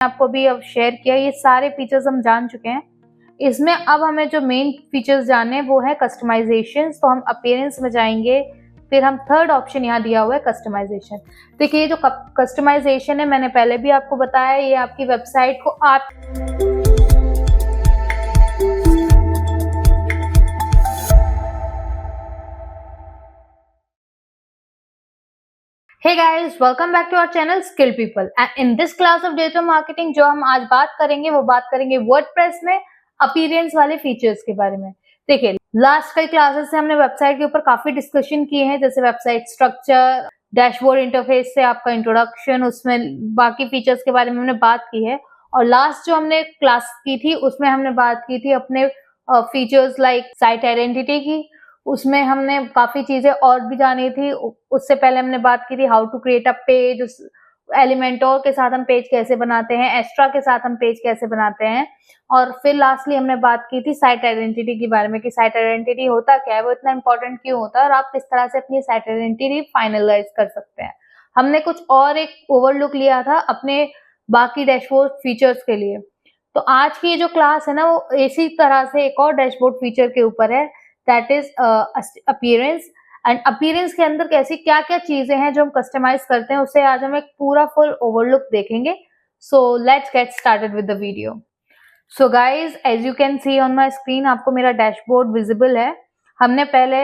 आपको भी अब शेयर किया, ये सारे फीचर्स हम जान चुके हैं। इसमें अब हमें जो मेन फीचर्स जानने हैं वो है कस्टमाइजेशन। तो हम अपीयरेंस में जाएंगे, फिर हम थर्ड ऑप्शन यहाँ दिया हुआ है कस्टमाइजेशन। देखिए, ये जो कस्टमाइजेशन है मैंने पहले भी आपको बताया, ये आपकी वेबसाइट को आप Hey guys, welcome back to our channel Skill People and in this class of digital marketing जो हम आज बात करेंगे वर्डप्रेस में अपीयरेंस वाले फीचर्स के बारे में। देखिए, लास्ट कई क्लासेस से हमने वेबसाइट के ऊपर काफी डिस्कशन किए हैं, जैसे वेबसाइट स्ट्रक्चर, डैशबोर्ड इंटरफेस से आपका इंट्रोडक्शन, उसमें बाकी फीचर्स के बारे में हमने बात की है। और लास्ट जो हमने क्लास की थी उसमें हमने बात की थी अपने फीचर्स लाइक साइट आइडेंटिटी की, उसमें हमने काफी चीजें और भी जानी थी। उससे पहले हमने बात की थी how to create a page, Elementor के साथ हम पेज कैसे बनाते हैं, एक्स्ट्रा के साथ हम पेज कैसे बनाते हैं, और फिर लास्टली हमने बात की थी साइट आइडेंटिटी के बारे में कि साइट आइडेंटिटी होता क्या है, वो इतना इंपॉर्टेंट क्यों होता है और आप किस तरह से अपनी साइट आइडेंटिटी फाइनलाइज कर सकते हैं। हमने कुछ और एक ओवरलुक लिया था अपने बाकी डैशबोर्ड फीचर्स के लिए। तो आज की जो क्लास है ना, वो इसी तरह से एक और डैशबोर्ड फीचर के ऊपर है, that is appearance. And appearance के अंदर कैसी क्या क्या चीजें हैं जो हम कस्टमाइज करते हैं, उससे आज हम एक पूरा फुल ओवरलुक देखेंगे। So let's get started with the video. So guys, as you can see on my screen, आपको मेरा डैशबोर्ड विजिबल है। हमने पहले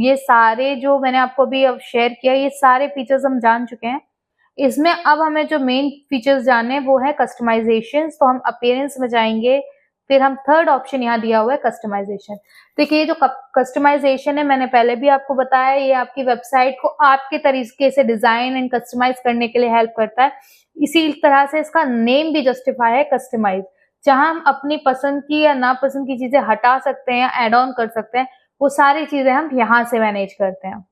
ये सारे जो मैंने आपको अभी अब शेयर किया, ये सारे फीचर्स हम जान चुके हैं। इसमें अब हमें जो मेन फीचर्स जानने हैं वो है कस्टमाइजेशन। तो हम अपीयरेंस में जाएंगे, फिर हम थर्ड ऑप्शन यहाँ दिया हुआ है कस्टमाइजेशन। देखिए, ये जो कस्टमाइजेशन है मैंने पहले भी आपको बताया, ये आपकी वेबसाइट को आपके तरीके से डिजाइन एंड कस्टमाइज करने के लिए हेल्प करता है। इसी तरह से इसका नेम भी जस्टिफाई है, कस्टमाइज, जहां हम अपनी पसंद की या नापसंद की चीजें हटा सकते हैं या एड ऑन कर सकते हैं, वो सारी चीजें हम यहाँ से मैनेज करते हैं।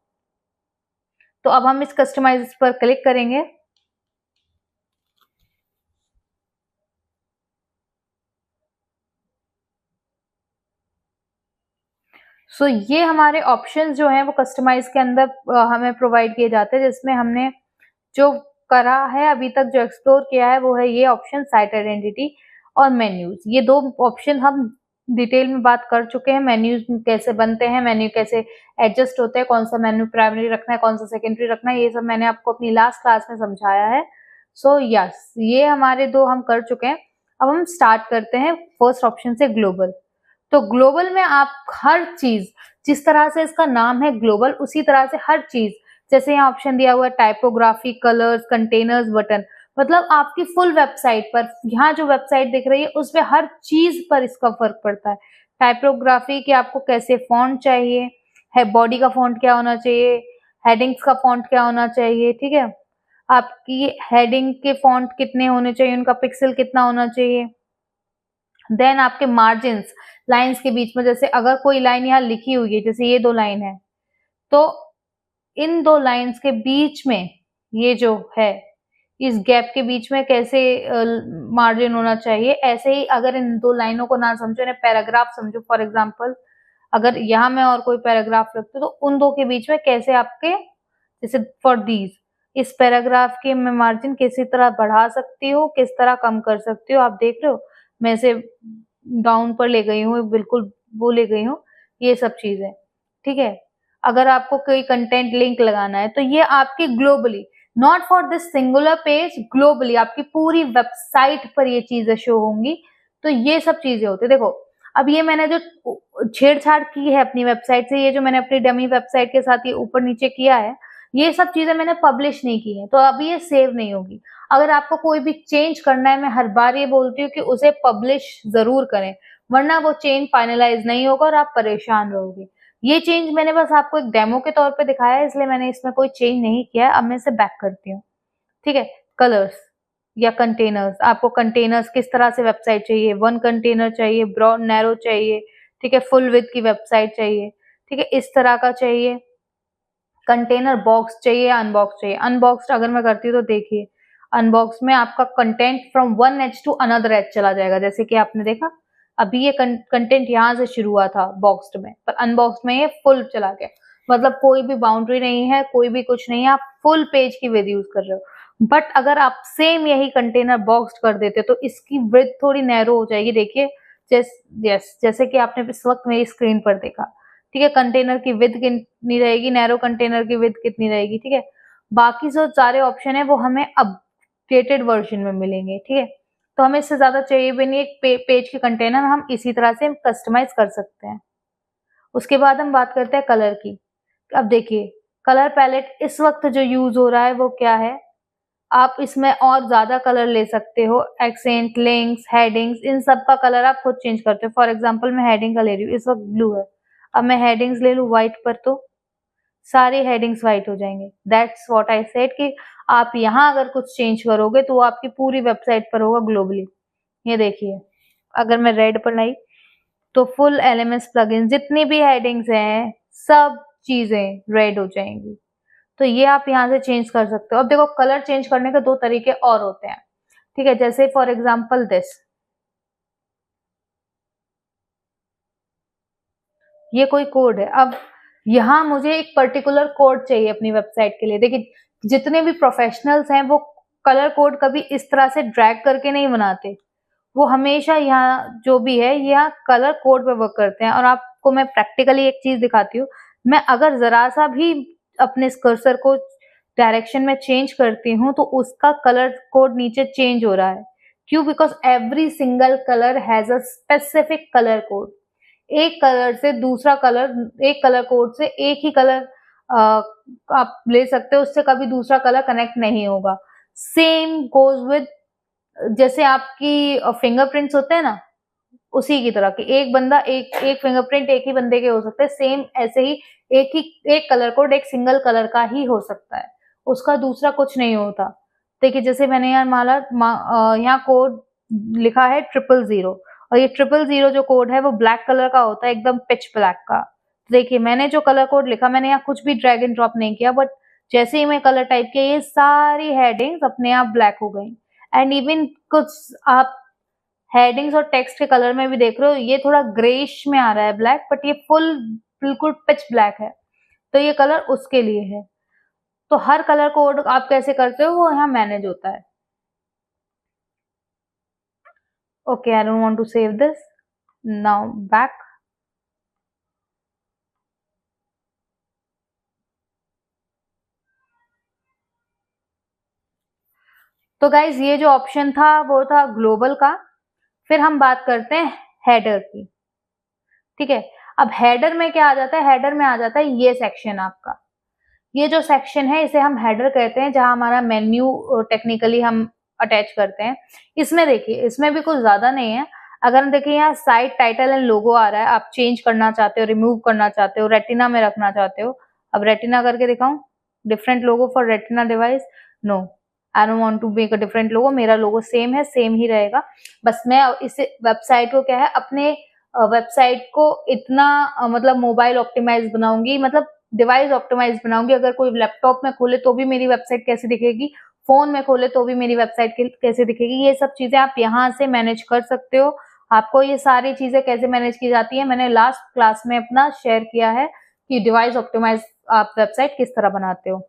तो अब हम इस कस्टमाइज पर क्लिक करेंगे। सो ये हमारे ऑप्शंस जो हैं वो कस्टमाइज के अंदर हमें प्रोवाइड किए जाते हैं, जिसमें हमने जो करा है अभी तक, जो एक्सप्लोर किया है, वो है ये ऑप्शन साइट आइडेंटिटी और मेन्यूज। ये दो ऑप्शन हम डिटेल में बात कर चुके हैं। मेन्यूज कैसे बनते हैं, मेन्यू कैसे एडजस्ट होते हैं, कौन सा मेन्यू प्राइमरी रखना है, कौन सा सेकेंडरी रखना है, ये सब मैंने आपको अपनी लास्ट क्लास में समझाया है। सो यस, ये हमारे दो हम कर चुके हैं। अब हम स्टार्ट करते हैं फर्स्ट ऑप्शन से, ग्लोबल। तो ग्लोबल में आप हर चीज, जिस तरह से इसका नाम है ग्लोबल, उसी तरह से हर चीज, जैसे यहाँ ऑप्शन दिया हुआ है टाइपोग्राफी, कलर्स, कंटेनर्स, बटन, मतलब आपकी फुल वेबसाइट पर, यहाँ जो वेबसाइट दिख रही है उसमें हर चीज पर इसका फर्क पड़ता है। टाइपोग्राफी कि आपको कैसे फॉन्ट चाहिए है, बॉडी का फॉन्ट क्या होना चाहिए, हेडिंग्स का फॉन्ट क्या होना चाहिए, ठीक है, आपकी हेडिंग के फॉन्ट कितने होने चाहिए, उनका पिक्सल कितना होना चाहिए। देन आपके मार्जिन्स, लाइंस के बीच में, जैसे अगर कोई लाइन यहाँ लिखी हुई है, जैसे ये दो लाइन है, तो इन दो लाइंस के बीच में ये जो है, इस गैप के बीच में कैसे मार्जिन होना चाहिए। ऐसे ही अगर इन दो लाइनों को ना समझो, इन्हें पैराग्राफ समझो, फॉर एग्जाम्पल अगर यहाँ मैं और कोई पैराग्राफ रखती हूँ तो उन दो के बीच में कैसे आपके, जैसे फॉर दीज, इस पैराग्राफ के मैं मार्जिन किसी तरह बढ़ा सकती हूँ, किस तरह कम कर सकती हूँ। आप देख रहे हो, मैं इसे डाउन पर ले गई हूँ, बिल्कुल वो ले गई हूँ, ये सब चीजें, ठीक है। अगर आपको कोई कंटेंट लिंक लगाना है तो ये आपकी globally, not for this singular page, globally आपकी पूरी वेबसाइट पर ये चीजें शो होंगी। तो ये सब चीजें होती है। देखो, अब ये मैंने जो छेड़छाड़ की है अपनी वेबसाइट से, ये जो मैंने अपनी डमी वेबसाइट के साथ ये ऊपर नीचे किया है, ये सब चीजें मैंने पब्लिश नहीं की है, तो अभी ये सेव नहीं होगी। अगर आपको कोई भी चेंज करना है, मैं हर बार ये बोलती हूँ कि उसे पब्लिश जरूर करें, वरना वो चेंज फाइनलाइज नहीं होगा और आप परेशान रहोगे। ये चेंज मैंने बस आपको एक डेमो के तौर पे दिखाया है, इसलिए मैंने इसमें कोई चेंज नहीं किया है। अब मैं इसे बैक करती हूँ, ठीक है। कलर्स या कंटेनर्स, आपको कंटेनर्स किस तरह से वेबसाइट चाहिए, वन कंटेनर चाहिए, ब्रॉड नैरो चाहिए, ठीक है, फुल विड्थ की वेबसाइट चाहिए, ठीक है, इस तरह का चाहिए, कंटेनर बॉक्स चाहिए, अनबॉक्स चाहिए। अनबॉक्स अगर मैं करती हूँ तो देखिए, अनबॉक्स में आपका content from one edge to another edge चला जाएगा, जैसे कि आपने देखा अभी ये कंटेंट यहाँ से शुरू हुआ था बॉक्स्ड में, पर अनबॉक्स में ये फुल चला गया। मतलब कोई भी बाउंड्री नहीं है, कोई भी कुछ नहीं है, आप फुल पेज की विद यूज कर रहे हो। बट अगर आप सेम यही कंटेनर बॉक्स्ड कर देते हो तो इसकी विड्थ थोड़ी नैरो हो जाएगी। देखिए जैसे कि आपने इस वक्त मेरी स्क्रीन पर देखा, ठीक है, कंटेनर की विड्थ कितनी रहेगी, नैरो कंटेनर की विड्थ कितनी रहेगी, ठीक है। बाकी जो सारे ऑप्शन है वो हमें अपडेटेड वर्जन में मिलेंगे, ठीक है। तो हमें इससे ज्यादा चाहिए भी नहीं, एक पेज के कंटेनर हम इसी तरह से कस्टमाइज कर सकते हैं। उसके बाद हम बात करते हैं कलर की। अब देखिए कलर पैलेट इस वक्त जो यूज हो रहा है वो क्या है, आप इसमें और ज्यादा कलर ले सकते हो, एक्सेंट, लिंक्स, हेडिंग्स, इन सब का कलर आप खुद चेंज करते हो। फॉर एग्जांपल मैं हेडिंग का ले रही हूँ, इस वक्त ब्लू है, अब मैं हेडिंग्स ले लूँ व्हाइट पर तो सारी हेडिंग्स व्हाइट हो जाएंगे। दैट्स व्हाट आई सेड कि आप यहाँ अगर कुछ चेंज करोगे तो वो आपकी पूरी वेबसाइट पर होगा ग्लोबली। ये देखिए अगर मैं रेड पर लाई तो फुल एलएमएस प्लगइन जितनी भी हेडिंग्स हैं सब चीजें रेड हो जाएंगी। तो ये आप यहाँ से चेंज कर सकते हो। अब देखो कलर चेंज करने के दो तरीके और होते हैं, ठीक है। जैसे फॉर एग्जांपल दिस, ये कोई कोड है। अब यहाँ मुझे एक पर्टिकुलर कोड चाहिए अपनी वेबसाइट के लिए। देखिए जितने भी प्रोफेशनल्स हैं वो कलर कोड कभी इस तरह से ड्रैग करके नहीं बनाते, वो हमेशा यहाँ जो भी है यहाँ कलर कोड पे वर्क करते हैं। और आपको मैं प्रैक्टिकली एक चीज दिखाती हूँ, मैं अगर जरा सा भी अपने इस कर्सर को डायरेक्शन में चेंज करती हूँ तो उसका कलर कोड नीचे चेंज हो रहा है। क्यों? Because every single colour has a specific colour code. एक कलर से दूसरा कलर, एक कलर कोड से एक ही कलर आप ले सकते हो, उससे कभी दूसरा कलर कनेक्ट नहीं होगा। सेम गोज विद जैसे आपकी फिंगरप्रिंट्स होते हैं ना, उसी की तरह कि एक बंदा एक एक फिंगरप्रिंट एक ही बंदे के हो सकते हैं, सेम ऐसे ही एक कलर कोड एक सिंगल कलर का ही हो सकता है, उसका दूसरा कुछ नहीं होता। देखिए जैसे मैंने यहाँ कोड लिखा है 000 और ये 000 जो कोड है वो ब्लैक कलर का होता है, एकदम पिच ब्लैक का। देखिए मैंने जो कलर कोड लिखा, मैंने यहाँ कुछ भी ड्रैग एंड ड्रॉप नहीं किया, बट जैसे ही मैं कलर टाइप किया ये सारी हेडिंग्स अपने आप ब्लैक हो गई। एंड इवन कुछ आप हेडिंग्स और टेक्स्ट के कलर में भी देख रहे हो, ये थोड़ा ग्रेइश में आ रहा है ब्लैक, बट ये फुल बिल्कुल पिच ब्लैक है, तो ये कलर उसके लिए है। तो हर कलर कोड आप कैसे करते हो वो यहाँ मैनेज होता है। Okay, I don't want to save this now, back. तो गाइज ये जो ऑप्शन था वो था ग्लोबल का। फिर हम बात करते हैं हेडर की, ठीक है। अब हेडर में क्या आ जाता है, हेडर में आ जाता है ये सेक्शन आपका। ये जो सेक्शन है इसे हम हेडर कहते हैं, जहां हमारा मेन्यू टेक्निकली हम अटैच करते हैं। इसमें देखिए इसमें भी कुछ ज्यादा नहीं है। अगर हम देखिए यहाँ साइट टाइटल एंड लोगो आ रहा है, आप चेंज करना चाहते हो, रिमूव करना चाहते हो, रेटिना में रखना चाहते हो। अब रेटिना करके दिखाऊं, different logo for retina device, no, I don't want to make a different logo, मेरा लोगो सेम है, सेम ही रहेगा। बस मैं इस वेबसाइट को क्या है, अपने वेबसाइट को इतना मतलब मोबाइल ऑप्टिमाइज बनाऊंगी, मतलब डिवाइस ऑप्टिमाइज बनाऊंगी। अगर कोई लैपटॉप में खोले तो भी मेरी वेबसाइट कैसी दिखेगी, फोन में खोले तो भी मेरी वेबसाइट कैसे दिखेगी, ये सब चीजें आप यहाँ से मैनेज कर सकते हो। आपको ये सारी चीजें कैसे मैनेज की जाती है मैंने लास्ट क्लास में अपना शेयर किया है कि डिवाइस ऑप्टिमाइज आप वेबसाइट किस तरह बनाते हो।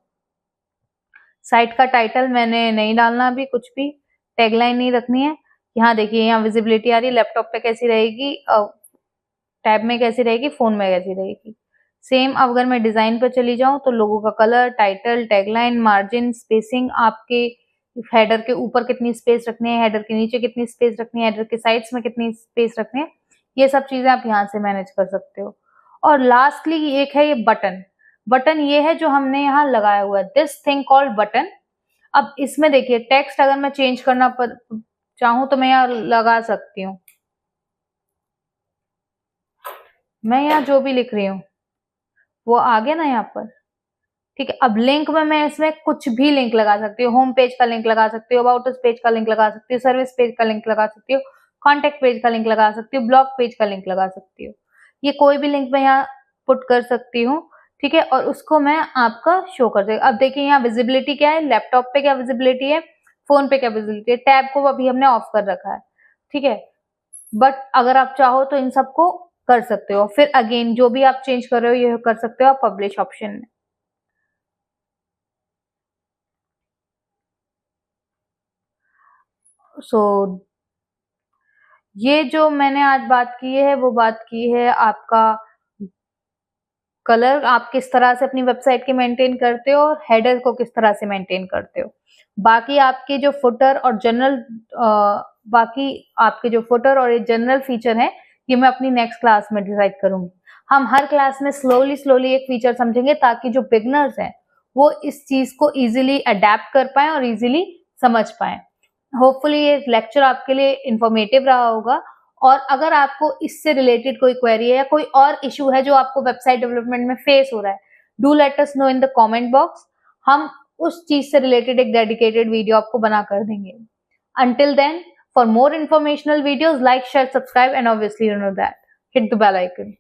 साइट का टाइटल मैंने नहीं डालना, अभी कुछ भी टैगलाइन नहीं रखनी है। यहाँ देखिए यहाँ विजिबिलिटी आ रही है, लैपटॉप पे कैसी रहेगी, टैब में कैसी रहेगी, फोन में कैसी रहेगी, सेम। अब अगर मैं डिजाइन पर चली जाऊं तो लोगों का colour, title, tagline, margin, spacing, आपके हेडर के ऊपर कितनी स्पेस रखनी है, हेडर के नीचे कितनी स्पेस रखनी है, हेडर के साइड्स में कितनी स्पेस रखनी है, ये सब चीजें आप यहाँ से मैनेज कर सकते हो। और लास्टली एक है ये बटन। बटन ये है जो हमने यहाँ लगाया हुआ है, दिस थिंग कॉल्ड बटन। अब इसमें देखिए टेक्स्ट अगर मैं चेंज करना चाहूँ तो मैं यहाँ लगा सकती हूँ, मैं यहाँ जो भी लिख रही हूँ वो आ गया ना यहाँ पर, ठीक है। अब लिंक में मैं इसमें कुछ भी लिंक लगा सकती हूँ, होम पेज का लिंक लगा सकती हूँ, अबाउट अस पेज का लिंक लगा सकती हूँ, सर्विस पेज का लिंक लगा सकती हूँ, कॉन्टेक्ट पेज का लिंक लगा सकती हूँ, ब्लॉग पेज का लिंक लगा सकती हूँ। ये कोई भी लिंक मैं यहाँ पुट कर सकती हूँ, ठीक है। और उसको मैं आपका शो कर सकती। अब देखिए यहाँ विजिबिलिटी क्या है, लैपटॉप पे क्या विजिबिलिटी है, फोन पे क्या विजिबिलिटी है, टैब को अभी हमने ऑफ कर रखा है, ठीक है। बट अगर आप चाहो तो इन सबको कर सकते हो। फिर अगेन जो भी आप चेंज कर रहे हो ये कर सकते हो आप पब्लिश ऑप्शन में। सो ये जो मैंने आज बात की है वो बात की है आपका कलर आप किस तरह से अपनी वेबसाइट के मेंटेन करते हो और हेडर को किस तरह से मेंटेन करते हो। बाकी आपके जो फुटर और ये जनरल फीचर हैं, ये मैं अपनी नेक्स्ट क्लास में डिसाइड करूंगी। हम हर क्लास में स्लोली एक फीचर समझेंगे ताकि जो बिगनर्स हैं वो इस चीज को इजीली अडेप्ट कर पाए और इजीली समझ पाए। होपफुली ये लेक्चर आपके लिए इंफॉर्मेटिव रहा होगा और अगर आपको इससे रिलेटेड कोई क्वेरी है या कोई और इशू है जो आपको वेबसाइट डेवलपमेंट में फेस हो रहा है, do let us know in the comment box. हम उस चीज से रिलेटेड एक डेडिकेटेड वीडियो आपको बना कर देंगे। Until then, for more informational videos, like, share, subscribe, and obviously you know that. Hit the bell icon.